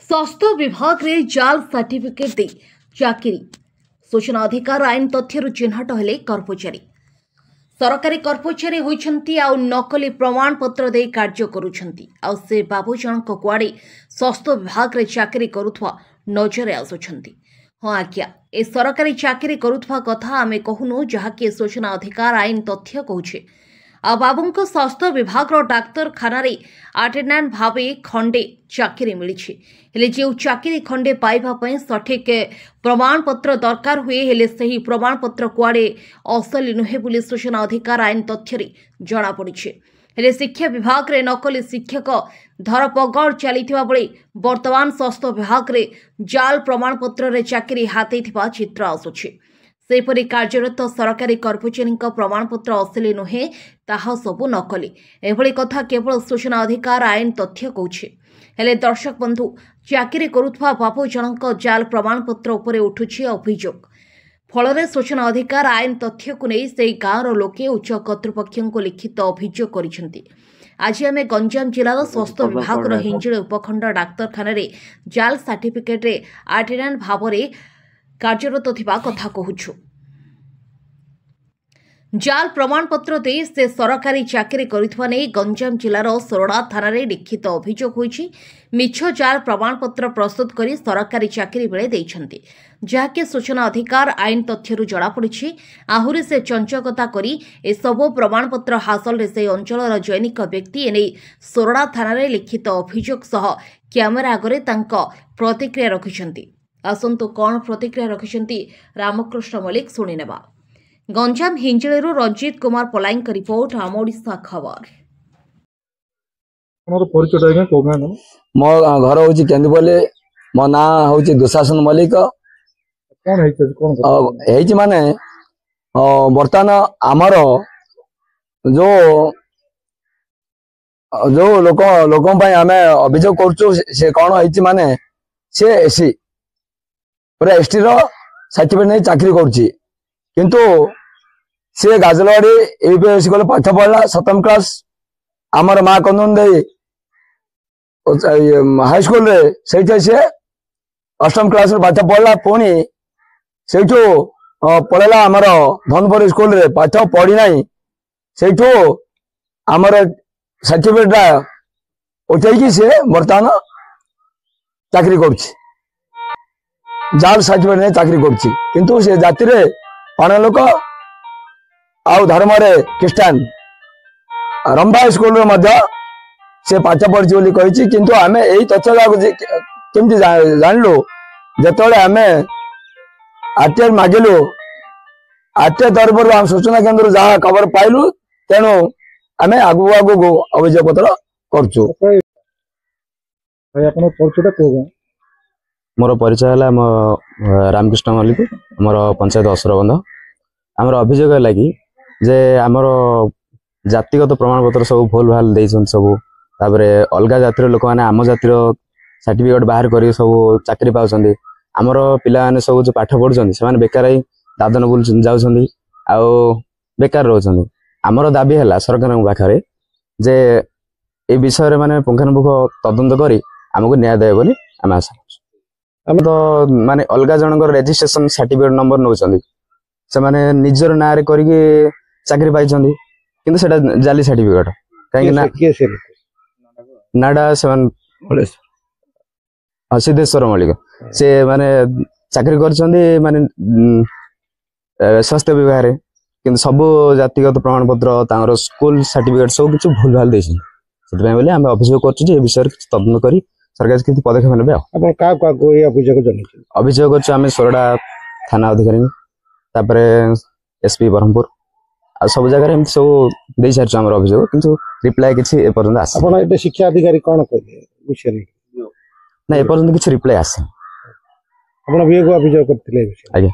स्वास्थ्य विभाग रे जाल सर्टिफिकेट दे चाकरी सूचना अधिकार आईन तथ्य चिन्हट हेले कर्मचारी सरकारी कर्मचारी होइछंती आ नकली प्रमाण पत्र दे कार्य करूछंती आ से बाबू जनक कुआडे स्वास्थ्य विभाग रे चाकरी करुथवा नजर आसुछंती। हाँ आज्ञा ए सरकारी चाकरी करुथवा कथा आमे कहूनु जहाँकि सूचना अधिकार आईन तथ्य कहूछे। आ बाबूंको स्वास्थ्य विभाग डाक्तरखाना अटेंडेंट भावे खंडे चाकरी मिली हेले जो चाकरी खंडे पाइबा पई सठिक प्रमाण पत्र दरकार हुए हेले सही प्रमाण पत्र कुआडे असली नुहे बोली सूचना अधिकार आईन तथ्य जना पड़ी हेले शिक्षा विभाग रे नकली शिक्षक धरपगड़ चलीथिबा बेले वर्तमान स्वास्थ्य विभाग रे जाल प्रमाण पत्र रे चाकरी हाथेथिबा चित्र आसुछि। सेपरि कार्यरत सरकारी कर्मचारी प्रमाणपत्र असली नुहे ताहा सबु नकली एभली कथा केवल सूचना अधिकार आईन तथ्य कहूछे। हेले दर्शक बंधु चाकरी करुथवा बाबू जनक जाल प्रमाणपत्र उपरे उठुछि अभियोग फल सूचना अधिकार आईन तथ्य को नहीं से गाँवर लोके उच्च कर्तृपक्ष को लिखित अभियोग करिसेंती। आज आम गंजाम जिलार स्वास्थ्य विभाग हिंजिल उपखंड डाक्तरखाना जाल सर्टिफिकेट रे अटेंडेंट भाव में कार्यरत थिबा कथा कहूछु। जाल प्रमाण पत्र दे से सरकारी चाकरी करिथवा नै गंजाम जिलार सोरडा थाना रे लिखित अभियोग होईछि। मिछ जाल प्रमाण पत्र प्रस्तुत करी सरकारी चाकरी बेले दैछन्ति जाके सूचना अधिकार आईन तथ्यरु जड़ा पड़िछि। आहुरी से चंचकता करी ए सब प्रमाण पत्र हासिल रे से अंचलर जैनिक व्यक्ति एनै सोरडा थाना रे लिखित अभियोग सह कैमरा आगरे तांका प्रतिक्रिया रखिछन्ति। आसंतु कौन प्रतिक्रिया रखिछन्ति रामकृष्ण मल्लिक सुनि नेबा। गंजाम हिंजिलेरु रंजीत कुमार पलाइन का रिपोर्ट आम ओडिशा खबर। मो घर होची केंदुपल्ली मो ना होची दुशासन मल्लिक हेची माने बर्तमान आमर जो जो लोकों पे आमे अभियोग करछु से कौन हेची माने से एसी पूरा एसटी रो सर्टिफिकेट नहीं चाकरी करुची किंतु से गाजलवाड़ी यूपीएससी को पाठ पढ़ला 7th क्लास आमर माँ कंदन दे हाई स्कूल रे से 8th क्लास पाठ पढ़ला पुणी से पढ़ेला आमर धनपुर स्कूल रे पाठ पढ़ी ना से आमर सर्टिफिकेट उठे से बर्तमान चाकरी करुची जाल सर्टिफिकेट नहीं चाकरी करुची किंतु से जाति रे पाण लोक आउ धर्म रे क्रिस्टियन रंभा स्कूल रे मध्य से पाठ पढ़ी बोली कही किंतु आमे एही तथ्य केमती जानलु जेतोले आमे आरटीआई मागिलु आरटीआई तरफ आम सूचना केंद्र जहाँ खबर पाइलु तेणु आमे आगु आगु अभियोग पत्र करछु। मोर परिचय है रामकृष्ण मल्लिक मोर पंचायत असुरबंध आमर अभियोग लगी जे आमर जातिगत प्रमाणपत्र सब भूल भाल देइछन सब ताबरे अलगा जातिर लोक माने आम जातिर सर्टिफिकेट बाहर करी सब चाकरी पाउछन्ती आमर पिला माने सब जो पाठ पढुछन्ती से माने बेकार ही दादन बुल जाउछन्ती आ बेकार रहउछन्ती। आमर दाबी हैला सरकार पाखरे जे ए विषय रे माने पुंखानुपुंख तदंत करी हमको न्याय देबे बोली आम आशा हम तो माने अलगा जनकर रेजिस्ट्रेशन सर्टिफिकेट नंबर नौचंदी से माने निजर नारे करके चाकरी पाइछंदी किंतु सेटा जाली सर्टिफिकेट काहे ना नाडा सेवन सिद्धेश्वर मल्लिक से माने चाकरी करछंदी माने स्वास्थ्य विभाग रे किंतु सब जातिगत प्रमाण पत्र तांगर स्कूल सर्टिफिकेट सब किछ भूल भाल देछन सेतबे बोले हम अभियोग करछु जे विषय तदंत करी सरकार किसी पदक्षेप ने अभियोग कर सोरडा थाना अधिकारी तापरे एसपी ब्रह्मपुर आ सब जगह सब दे सारी आम अभियोग किंतु रिप्लाई किसी एपर्यंत आसे शिक्षा अधिकारी कौन कहले ना एपर्यंत किसी रिप्लाई आसे अभियोग करथिले आज्ञा।